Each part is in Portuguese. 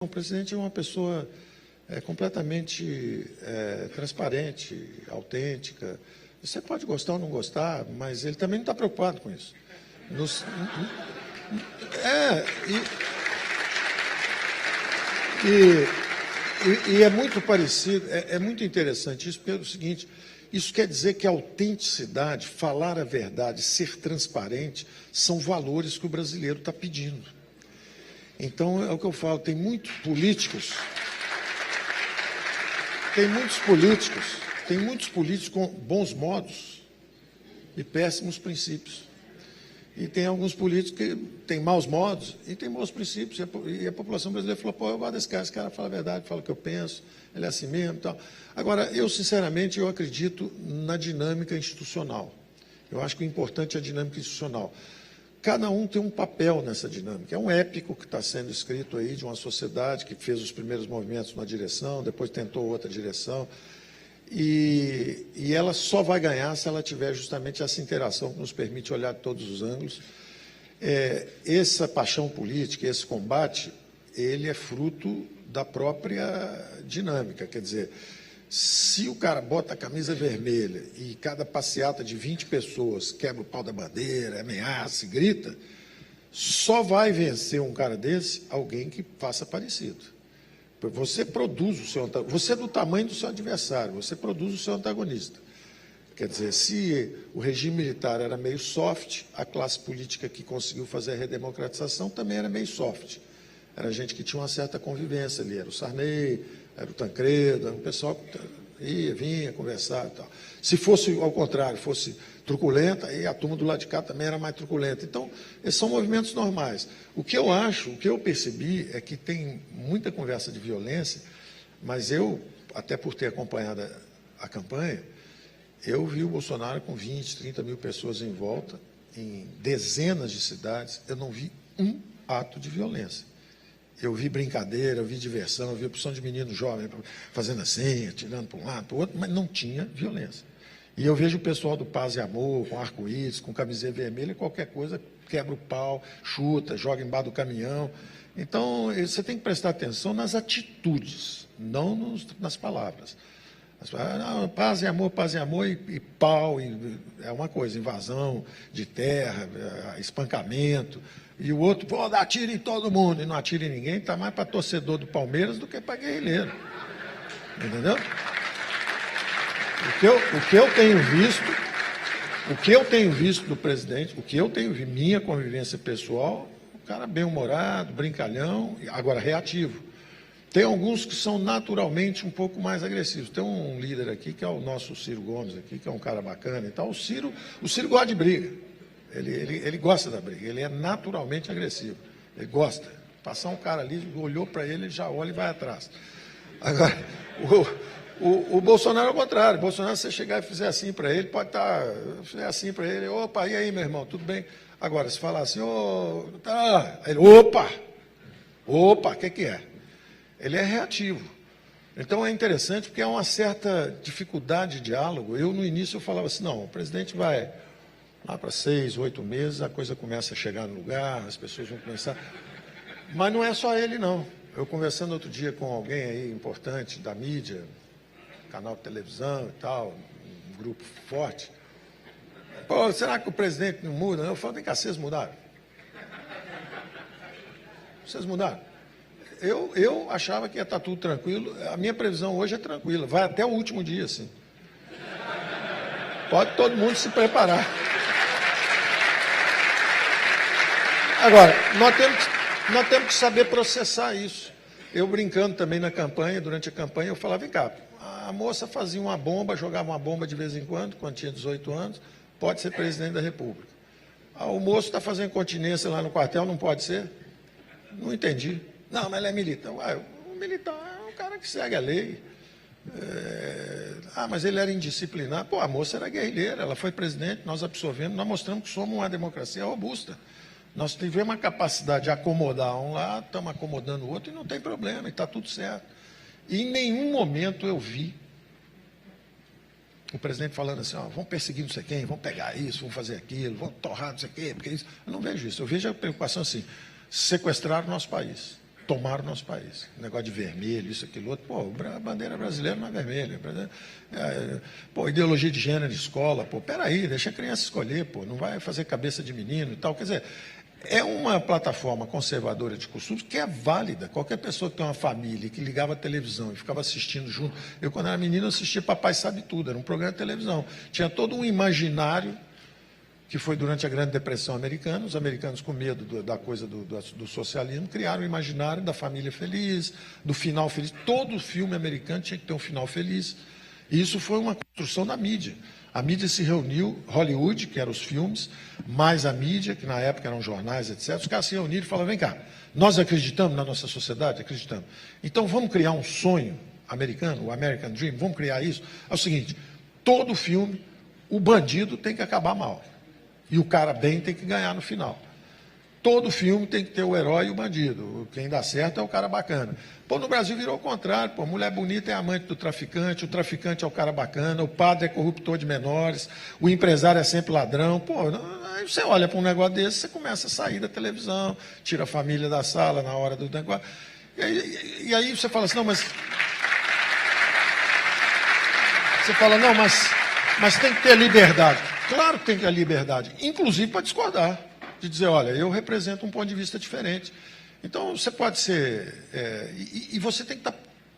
O presidente é uma pessoa completamente transparente, autêntica. Você pode gostar ou não gostar, mas ele também não está preocupado com isso. E é muito parecido, é muito interessante isso, pelo seguinte: isso quer dizer que a autenticidade, falar a verdade, ser transparente, são valores que o brasileiro está pedindo. Então, é o que eu falo, tem muitos políticos com bons modos e péssimos princípios. E tem alguns políticos que têm maus modos e têm bons princípios. E a população brasileira falou: pô, eu gosto desse cara, esse cara fala a verdade, fala o que eu penso, ele é assim mesmo e tal. Agora, eu, sinceramente, eu acredito na dinâmica institucional. Eu acho que o importante é a dinâmica institucional. Cada um tem um papel nessa dinâmica. É um épico que está sendo escrito aí de uma sociedade que fez os primeiros movimentos numa direção, depois tentou outra direção. E ela só vai ganhar se ela tiver justamente essa interação que nos permite olhar de todos os ângulos. Essa paixão política, esse combate, ele é fruto da própria dinâmica. Quer dizer, se o cara bota a camisa vermelha e cada passeata de 20 pessoas quebra o pau da bandeira, ameaça e grita, só vai vencer um cara desse alguém que faça parecido. Você produz o seu antagonista, você é do tamanho do seu adversário, você produz o seu antagonista. Quer dizer, se o regime militar era meio soft, a classe política que conseguiu fazer a redemocratização também era meio soft. Era gente que tinha uma certa convivência ali, era o Sarney, era o Tancredo, era um pessoal que ia, vinha conversar e tal. Se fosse ao contrário, fosse truculenta, aí a turma do lado de cá também era mais truculenta. Então, esses são movimentos normais. O que eu acho, o que eu percebi é que tem muita conversa de violência, mas eu, até por ter acompanhado a campanha, eu vi o Bolsonaro com 20, 30 mil pessoas em volta, em dezenas de cidades, eu não vi um ato de violência. Eu vi brincadeira, eu vi diversão, eu vi opção de menino jovem fazendo assim, atirando para um lado, para o outro, mas não tinha violência. E eu vejo o pessoal do Paz e Amor, com arco-íris, com camiseta vermelha, qualquer coisa, quebra o pau, chuta, joga embaixo do caminhão. Então, você tem que prestar atenção nas atitudes, não nas palavras. Paz e amor e pau, é uma coisa, invasão de terra, espancamento. E o outro, pô, dá tiro em todo mundo, e não atira em ninguém, está mais para torcedor do Palmeiras do que para guerrilheiro. Entendeu? O que eu tenho visto do presidente, o que eu tenho visto, minha convivência pessoal, o cara bem-humorado, brincalhão, agora reativo. Tem alguns que são naturalmente um pouco mais agressivos. Tem um líder aqui, que é o nosso Ciro Gomes, aqui, que é um cara bacana e tal. O Ciro gosta de briga. Ele gosta da briga, ele é naturalmente agressivo. Ele gosta. Passar um cara ali, olhou para ele já olha e vai atrás. Agora, o Bolsonaro é o contrário. O Bolsonaro, se você chegar e fizer assim para ele, pode estar... Fizer assim para ele, opa, e aí, meu irmão, tudo bem? Agora, se falar assim, tá, ele, opa, o que é? Ele é reativo. Então, é interessante porque há uma certa dificuldade de diálogo. Eu, no início, eu falava assim, não, o presidente vai lá para 6, 8 meses, a coisa começa a chegar no lugar, as pessoas vão começar... Mas não é só ele, não. Eu conversando outro dia com alguém aí importante da mídia, canal de televisão e tal, um grupo forte. Pô, será que o presidente não muda? Eu falo, vem cá, vocês mudaram? Vocês mudaram? Eu achava que ia estar tudo tranquilo. A minha previsão hoje é tranquila. Vai até o último dia, assim. Pode todo mundo se preparar. Agora, nós temos que saber processar isso. Eu brincando também na campanha, durante a campanha, eu falava, vem cá, a moça fazia uma bomba, jogava uma bomba de vez em quando tinha 18 anos, pode ser presidente da República. O moço está fazendo continência lá no quartel, não pode ser? Não entendi. Não, mas ele é militar. O militar é um cara que segue a lei. Mas ele era indisciplinado. Pô, a moça era guerrilheira, ela foi presidente, nós absorvemos, nós mostramos que somos uma democracia robusta. Nós tivemos a capacidade de acomodar um lado, estamos acomodando o outro e não tem problema, e está tudo certo. E em nenhum momento eu vi o presidente falando assim, vamos perseguir não sei quem, vamos pegar isso, vamos fazer aquilo, vamos torrar não sei o quê, porque isso. Eu não vejo isso, eu vejo a preocupação assim, sequestrar o nosso país. tomaram o nosso país. O negócio de vermelho, isso, aquilo outro. Pô, a bandeira brasileira não é vermelha. Pô, ideologia de gênero de escola. Pô, peraí, deixa a criança escolher, pô, não vai fazer cabeça de menino e tal. Quer dizer, é uma plataforma conservadora de costumes que é válida. Qualquer pessoa que tem uma família que ligava a televisão e ficava assistindo junto. Eu, quando era menino, assistia Papai Sabe Tudo, era um programa de televisão. Tinha todo um imaginário que foi durante a Grande Depressão americana. Os americanos, com medo da coisa do socialismo, criaram o imaginário da família feliz, do final feliz. Todo filme americano tinha que ter um final feliz. E isso foi uma construção da mídia. A mídia se reuniu, Hollywood, que eram os filmes, mais a mídia, que na época eram jornais, etc. Os caras se reuniram e falaram, vem cá, nós acreditamos na nossa sociedade? Acreditamos. Então vamos criar um sonho americano, o American Dream, vamos criar isso? É o seguinte, todo filme, o bandido tem que acabar mal. E o cara bem tem que ganhar no final. Todo filme tem que ter o herói e o bandido. Quem dá certo é o cara bacana. Pô, no Brasil virou o contrário. Pô, mulher bonita é amante do traficante, o traficante é o cara bacana, o padre é corruptor de menores, o empresário é sempre ladrão. Pô, aí você olha para um negócio desse, você começa a sair da televisão, tira a família da sala na hora do negócio. E aí você fala assim, não, mas... Você fala, não, mas tem que ter liberdade. Claro que tem que ter liberdade, inclusive para discordar, de dizer, olha, eu represento um ponto de vista diferente. Então, você pode ser... e você tem que estar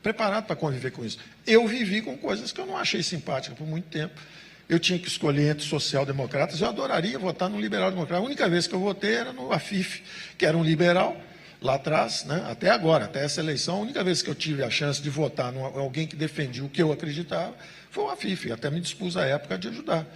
preparado para conviver com isso. Eu vivi com coisas que eu não achei simpáticas por muito tempo. Eu tinha que escolher entre social-democratas, eu adoraria votar no liberal-democrata. A única vez que eu votei era no Afif, que era um liberal, lá atrás, né, até agora, até essa eleição, a única vez que eu tive a chance de votar em alguém que defendia o que eu acreditava foi o Afif. Até me dispus à época de ajudar.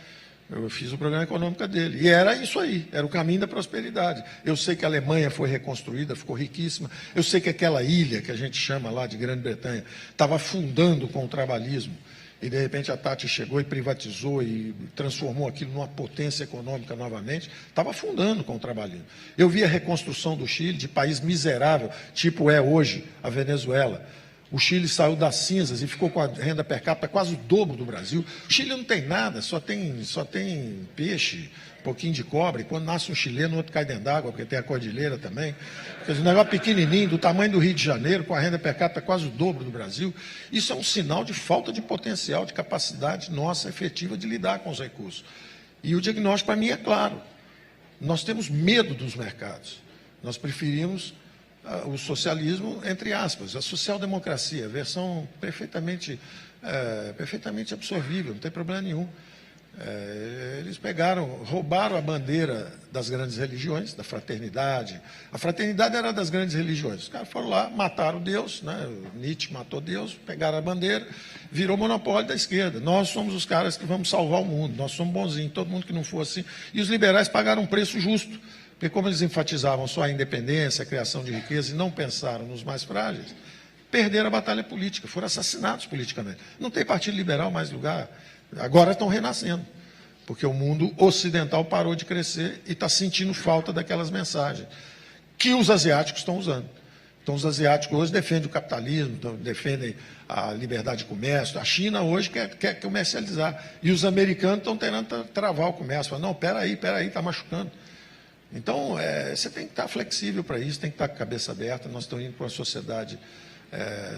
Eu fiz o programa econômico dele. E era isso aí, era o caminho da prosperidade. Eu sei que a Alemanha foi reconstruída, ficou riquíssima. Eu sei que aquela ilha, que a gente chama lá de Grã-Bretanha, estava afundando com o trabalhismo. E, de repente, a Tati chegou e privatizou e transformou aquilo numa potência econômica novamente. Estava afundando com o trabalhismo. Eu vi a reconstrução do Chile, de país miserável, tipo é hoje a Venezuela. O Chile saiu das cinzas e ficou com a renda per capita quase o dobro do Brasil. O Chile não tem nada, só tem peixe, um pouquinho de cobre. Quando nasce um chileno, o outro cai dentro d'água, porque tem a cordilheira também. Quer dizer, um negócio pequenininho, do tamanho do Rio de Janeiro, com a renda per capita quase o dobro do Brasil. Isso é um sinal de falta de potencial, de capacidade nossa efetiva de lidar com os recursos. E o diagnóstico, para mim, é claro. Nós temos medo dos mercados. Nós preferimos o socialismo, entre aspas, a social-democracia, versão perfeitamente absorvível, não tem problema nenhum. Eles roubaram a bandeira das grandes religiões, da fraternidade. A fraternidade era das grandes religiões. Os caras foram lá, mataram Deus, né? Nietzsche matou Deus, pegaram a bandeira, virou monopólio da esquerda. Nós somos os caras que vamos salvar o mundo, nós somos bonzinhos, todo mundo que não for assim. E os liberais pagaram um preço justo. Porque como eles enfatizavam só a independência, a criação de riqueza e não pensaram nos mais frágeis, perderam a batalha política, foram assassinados politicamente. Não tem partido liberal mais lugar. Agora estão renascendo, porque o mundo ocidental parou de crescer e está sentindo falta daquelas mensagens que os asiáticos estão usando. Então, os asiáticos hoje defendem o capitalismo, defendem a liberdade de comércio. A China hoje quer comercializar. E os americanos estão tentando travar o comércio. Falam, não, peraí, está machucando. Então, você tem que estar flexível para isso, tem que estar com a cabeça aberta. Nós estamos indo para uma sociedade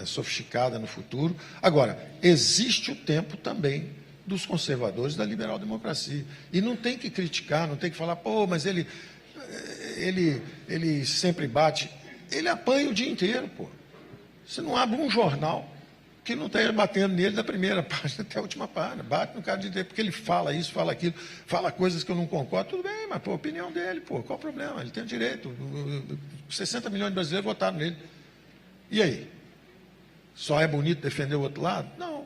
sofisticada no futuro. Agora, existe o tempo também dos conservadores da liberal-democracia. E não tem que criticar, não tem que falar, pô, mas ele sempre bate. Ele apanha o dia inteiro, pô. Você não abre um jornal que não esteja batendo nele da primeira página até a última página. Bate no cara de inteiro, porque ele fala isso, fala aquilo, fala coisas que eu não concordo. Tudo bem, mas, pô, a opinião dele, pô, qual o problema? Ele tem o direito. 60 milhões de brasileiros votaram nele. E aí? Só é bonito defender o outro lado? Não,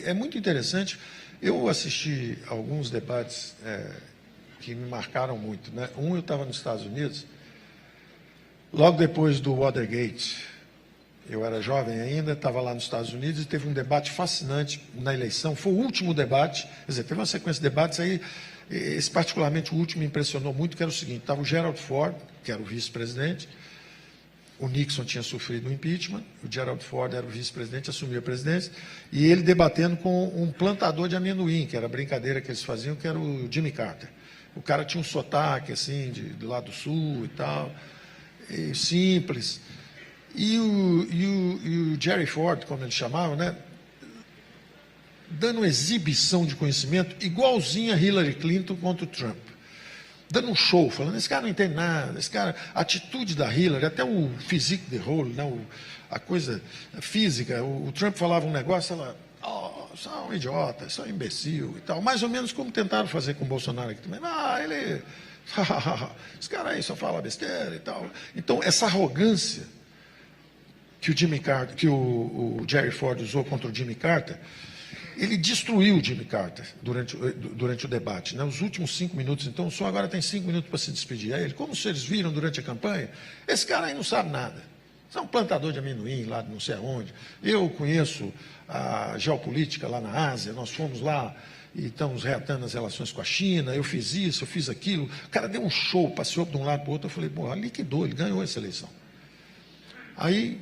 é muito interessante. Eu assisti alguns debates que me marcaram muito, né? Eu estava nos Estados Unidos, logo depois do Watergate. Eu era jovem ainda, estava lá nos Estados Unidos e teve um debate fascinante na eleição. Foi o último debate, quer dizer, teve uma sequência de debates aí, esse particularmente o último me impressionou muito, que era o seguinte, estava o Gerald Ford, que era o vice-presidente, o Nixon tinha sofrido um impeachment, o Gerald Ford era o vice-presidente, assumiu a presidência, e ele debatendo com um plantador de amendoim, que era a brincadeira que eles faziam, que era o Jimmy Carter. O cara tinha um sotaque, assim, do lado do sul e tal, e simples. E o Jerry Ford, como ele chamava, né, dando exibição de conhecimento igualzinha a Hillary Clinton contra o Trump. Dando um show, falando, esse cara não entende nada, esse cara, a atitude da Hillary, até o physique de role, né, a coisa física, o Trump falava um negócio, ela, isso é um idiota, isso é um imbecil e tal, mais ou menos como tentaram fazer com o Bolsonaro aqui também. Ele, esse cara aí só fala besteira e tal. Então, essa arrogância que o Jimmy Carter, que o Jerry Ford usou contra o Jimmy Carter, ele destruiu o Jimmy Carter durante o debate, né? Os últimos 5 minutos, então o senhor agora tem 5 minutos para se despedir. Aí ele, como vocês viram durante a campanha, esse cara aí não sabe nada. Você é um plantador de amendoim lá de não sei aonde. Eu conheço a geopolítica lá na Ásia, nós fomos lá e estamos reatando as relações com a China, eu fiz isso, eu fiz aquilo. O cara deu um show, passeou de um lado para o outro, eu falei, pô, liquidou, ele ganhou essa eleição. Aí,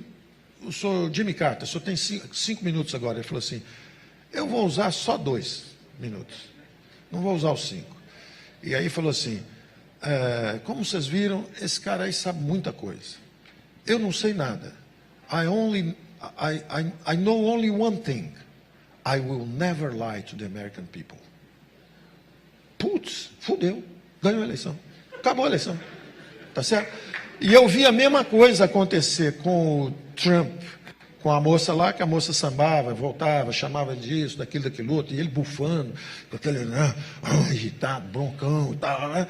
o senhor Jimmy Carter, o senhor tem 5 minutos agora. Ele falou assim, eu vou usar só 2 minutos, não vou usar os 5. E aí falou assim, como vocês viram, esse cara aí sabe muita coisa. Eu não sei nada. I know only one thing. I will never lie to the American people. Putz, fudeu, ganhou a eleição. Acabou a eleição. Tá certo? E eu vi a mesma coisa acontecer com o Trump, com a moça lá, que a moça sambava, voltava, chamava disso, daquilo outro, e ele bufando, com aquele irritado, broncão e tal. Né?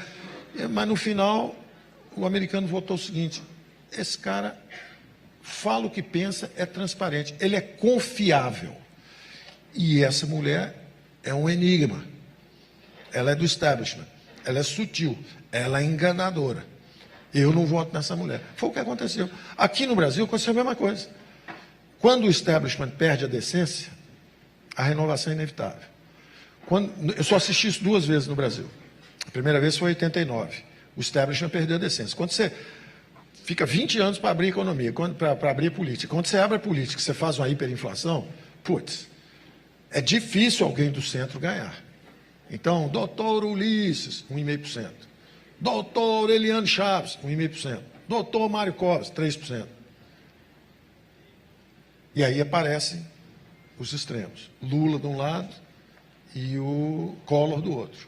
Mas no final, o americano votou o seguinte, esse cara fala o que pensa, é transparente, ele é confiável. E essa mulher é um enigma. Ela é do establishment, ela é sutil, ela é enganadora. Eu não voto nessa mulher. Foi o que aconteceu. Aqui no Brasil aconteceu a mesma coisa. Quando o establishment perde a decência, a renovação é inevitável. Eu só assisti isso 2 vezes no Brasil. A primeira vez foi em 89. O establishment perdeu a decência. Quando você fica 20 anos para abrir a economia, para abrir a política. Quando você abre a política, você faz uma hiperinflação, putz, é difícil alguém do centro ganhar. Então, doutor Ulisses, 1,5%. Doutor Eliane Chaves, 1,5%. Doutor Mário Covas, 3%. E aí aparecem os extremos. Lula de um lado e o Collor do outro.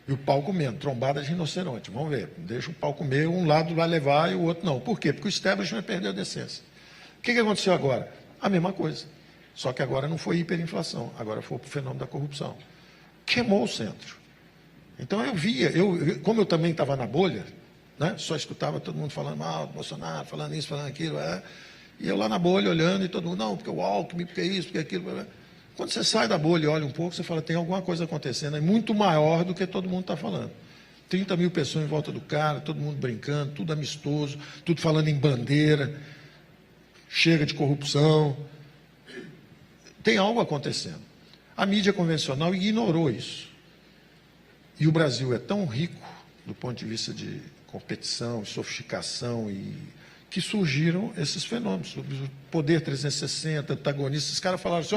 E o pau comendo, trombada de rinoceronte. Vamos ver, deixa o pau comer, um lado vai levar e o outro não. Por quê? Porque o establishment perdeu a decência. O que aconteceu agora? A mesma coisa. Só que agora não foi hiperinflação, agora foi o fenômeno da corrupção. Queimou o centro. Então eu via, como eu também estava na bolha, né, só escutava todo mundo falando mal do Bolsonaro, falando isso, falando aquilo, e eu lá na bolha olhando e todo mundo, não, porque o Alckmin, porque isso, porque aquilo. Quando você sai da bolha e olha um pouco, você fala, tem alguma coisa acontecendo, é muito maior do que todo mundo está falando. 30 mil pessoas em volta do cara, todo mundo brincando, tudo amistoso, tudo falando em bandeira, chega de corrupção. Tem algo acontecendo. A mídia convencional ignorou isso. E o Brasil é tão rico, do ponto de vista de competição, sofisticação, que surgiram esses fenômenos. O poder 360, antagonista, os caras falaram assim,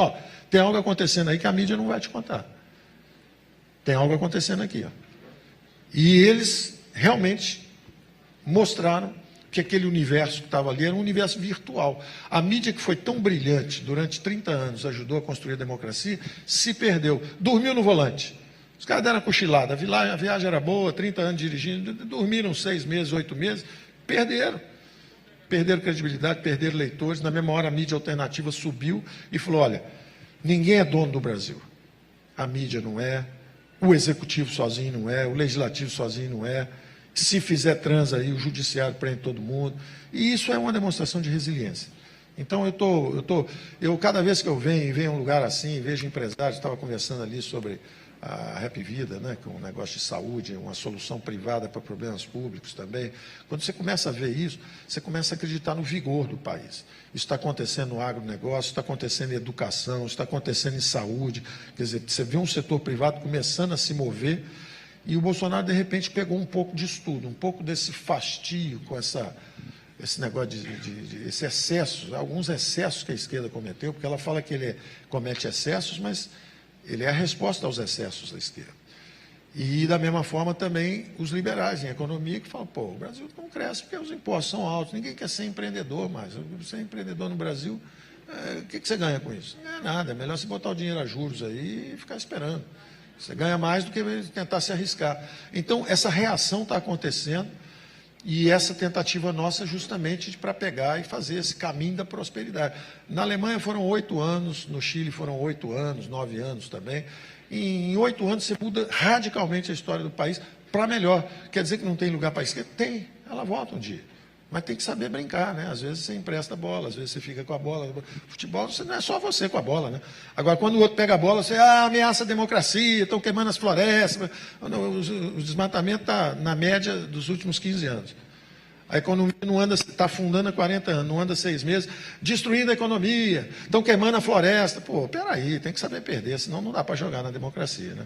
tem algo acontecendo aí que a mídia não vai te contar. Tem algo acontecendo aqui. E eles realmente mostraram que aquele universo que estava ali era um universo virtual. A mídia que foi tão brilhante durante 30 anos, ajudou a construir a democracia, se perdeu. Dormiu no volante. Os caras deram uma cochilada, a viagem era boa, 30 anos dirigindo, dormiram 6 meses, 8 meses, perderam. Perderam credibilidade, perderam leitores. Na mesma hora a mídia alternativa subiu e falou, olha, ninguém é dono do Brasil. A mídia não é, o executivo sozinho não é, o legislativo sozinho não é. Se fizer transa aí, o judiciário prende todo mundo. E isso é uma demonstração de resiliência. Então, eu cada vez que eu venho a um lugar assim, vejo empresários, estava conversando ali sobre a Rap Vida, né, que é um negócio de saúde, uma solução privada para problemas públicos também. Quando você começa a ver isso, você começa a acreditar no vigor do país. Isso está acontecendo no agronegócio, está acontecendo em educação, está acontecendo em saúde. Quer dizer, você vê um setor privado começando a se mover. E o Bolsonaro, de repente, pegou um pouco disso tudo, um pouco desse fastio com esse negócio esse excesso, alguns excessos que a esquerda cometeu, porque ela fala que ele comete excessos, mas ele é a resposta aos excessos da esquerda. E, da mesma forma, também os liberais em economia que falam, pô, o Brasil não cresce porque os impostos são altos, ninguém quer ser empreendedor mais. Ser empreendedor no Brasil, o que você ganha com isso? Não é nada, é melhor você botar o dinheiro a juros aí e ficar esperando. Você ganha mais do que tentar se arriscar. Então, essa reação está acontecendo e essa tentativa nossa justamente para pegar e fazer esse caminho da prosperidade. Na Alemanha foram 8 anos, no Chile foram 8 anos, 9 anos também. Em 8 anos você muda radicalmente a história do país para melhor. Quer dizer que não tem lugar para a esquerda? Tem, ela volta um dia. Mas tem que saber brincar, né? Às vezes você empresta a bola, às vezes você fica com a bola. Futebol não é só você com a bola, né? Agora, quando o outro pega a bola, você ameaça a democracia, estão queimando as florestas. O desmatamento está na média dos últimos 15 anos. A economia não anda, está afundando há 40 anos, não anda 6 meses, destruindo a economia, estão queimando a floresta. Pô, peraí, tem que saber perder, senão não dá para jogar na democracia, né?